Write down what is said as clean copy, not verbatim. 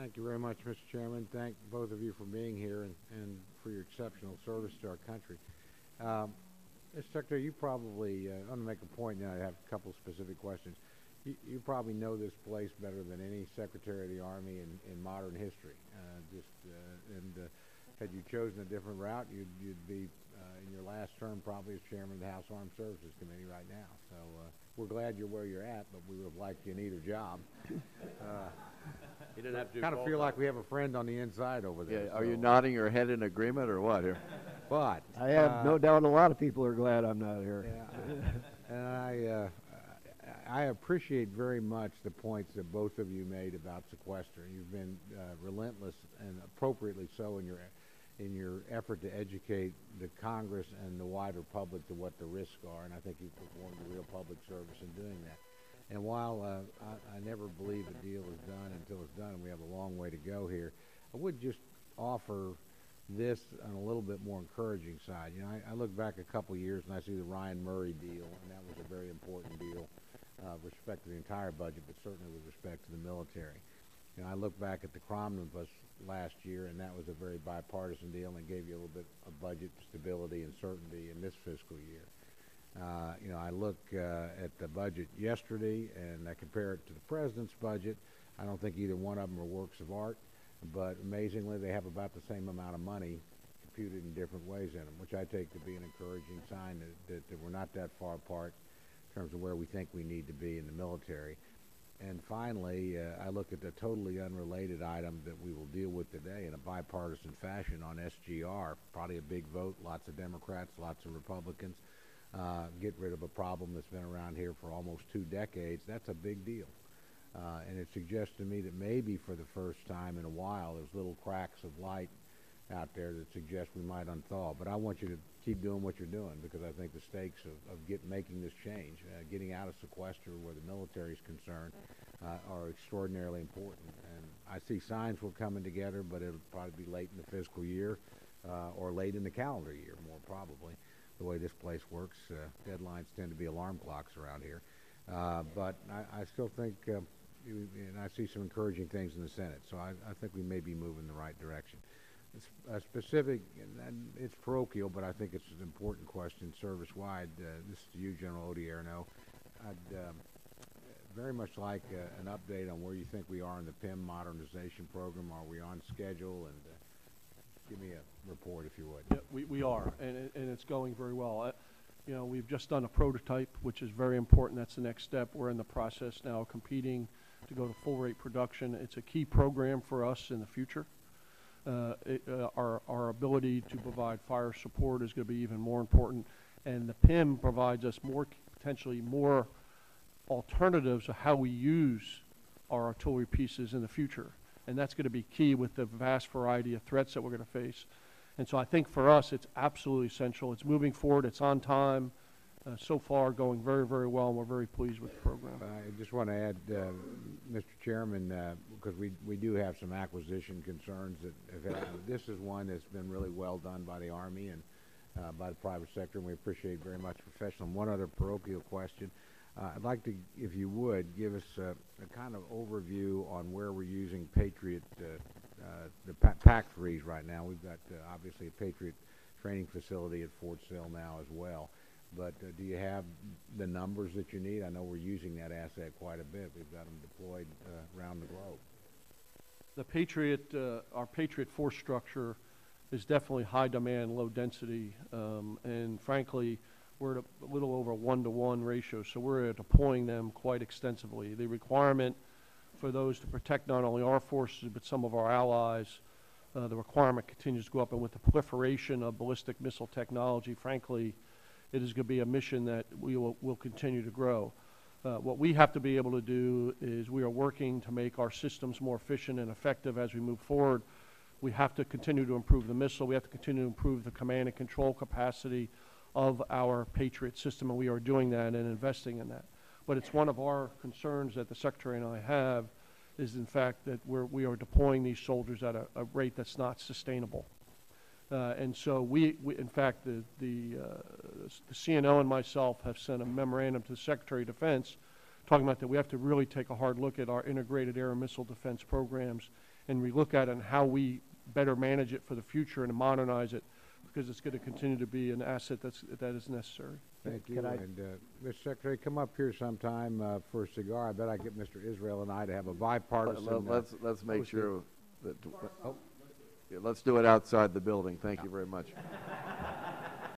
Thank you very much, Mr. Chairman. Thank both of you for being here and for your exceptional service to our country. Mr. Secretary, you probably, I'm going to make a point now. I have a couple specific questions. You probably know this place better than any Secretary of the Army in modern history. Had you chosen a different route, you'd be in your last term probably as Chairman of the House Armed Services Committee right now. So we're glad you're where you're at, but we would have liked you in either job. You didn't have to kind of feel like we have a friend on the inside over there. Yeah, are you nodding your head in agreement or what here? But I have no doubt a lot of people are glad I'm not here. Yeah, and I appreciate very much the points that both of you made about sequester. You've been relentless and appropriately so in your effort to educate the Congress and the wider public to what the risks are, and I think you've performed a real public service in doing that. And while I never believe a deal is done until it's done, and we have a long way to go here, I would just offer this on a little bit more encouraging side. You know, I look back a couple years and I see the Ryan Murray deal, and that was a very important deal with respect to the entire budget, but certainly with respect to the military. You know, I look back at the Omnibus last year, and that was a very bipartisan deal, and it gave you a little bit of budget stability and certainty in this fiscal year. You know, I look at the budget yesterday, and I compare it to the President's budget. I don't think either one of them are works of art, but amazingly, they have about the same amount of money computed in different ways in them, which I take to be an encouraging sign that we're not that far apart in terms of where we think we need to be in the military. And finally, I look at the totally unrelated item that we will deal with today in a bipartisan fashion on SGR, probably a big vote, lots of Democrats, lots of Republicans. Get rid of a problem that's been around here for almost 2 decades. That's a big deal. And it suggests to me that maybe for the first time in a while, there's little cracks of light out there that suggest we might unthaw. But I want you to keep doing what you're doing, because I think the stakes of making this change, getting out of sequester where the military is concerned, are extraordinarily important. And I see signs we're coming together, but it'll probably be late in the fiscal year or late in the calendar year, more probably. The way this place works, deadlines tend to be alarm clocks around here. But I still think, and I see some encouraging things in the Senate, so I think we may be moving in the right direction. It's a specific, and it's parochial, but I think it's an important question service-wide. This is to you, General Odierno. I'd very much like an update on where you think we are in the PIM modernization program. Are we on schedule? And give me a report, if you would. Yeah, we are, and it's going very well. You know, we've just done a prototype, which is very important. That's the next step. We're in the process now of competing to go to full rate production. It's a key program for us in the future. Our ability to provide fire support is going to be even more important, and the PIM provides us potentially more alternatives of how we use our artillery pieces in the future, and that's going to be key with the vast variety of threats that we're going to face. And so I think for us, it's absolutely essential. It's moving forward. It's on time. So far, going very, very well, and we're very pleased with the program. I just want to add, Mr. Chairman, because we do have some acquisition concerns that this is one that's been really well done by the Army and by the private sector, and we appreciate very much professionalism. One other parochial question. I'd like to, if you would, give us a kind of overview on where we're using Patriot, the PAC-3s right now. We've got, obviously, a Patriot training facility at Fort Sill now as well. But do you have the numbers that you need? I know we're using that asset quite a bit. We've got them deployed around the globe. The Patriot, our Patriot force structure is definitely high demand, low density, and frankly, we're at a little over 1-to-1 ratio, so we're deploying them quite extensively. The requirement for those to protect not only our forces but some of our allies, the requirement continues to go up, and with the proliferation of ballistic missile technology, frankly, it is going to be a mission that will continue to grow. What we have to be able to do is we are working to make our systems more efficient and effective as we move forward. We have to continue to improve the missile. We have to continue to improve the command and control capacity of our Patriot system, and we are doing that and investing in that. But it's one of our concerns that the Secretary and I have is, in fact, that we are deploying these soldiers at a rate that's not sustainable. And so in fact, the CNO and myself have sent a memorandum to the Secretary of Defense talking about that we have to really take a hard look at our integrated air and missile defense programs and we look at it and how we better manage it for the future and modernize it, because it's going to continue to be an asset that is necessary. Thank you. Can I- And, Mr. Secretary, come up here sometime for a cigar. I bet I get Mr. Israel and I to have a bipartisan. Let's make posted- sure that, Oh. yeah, let's do it outside the building. Thank you very much.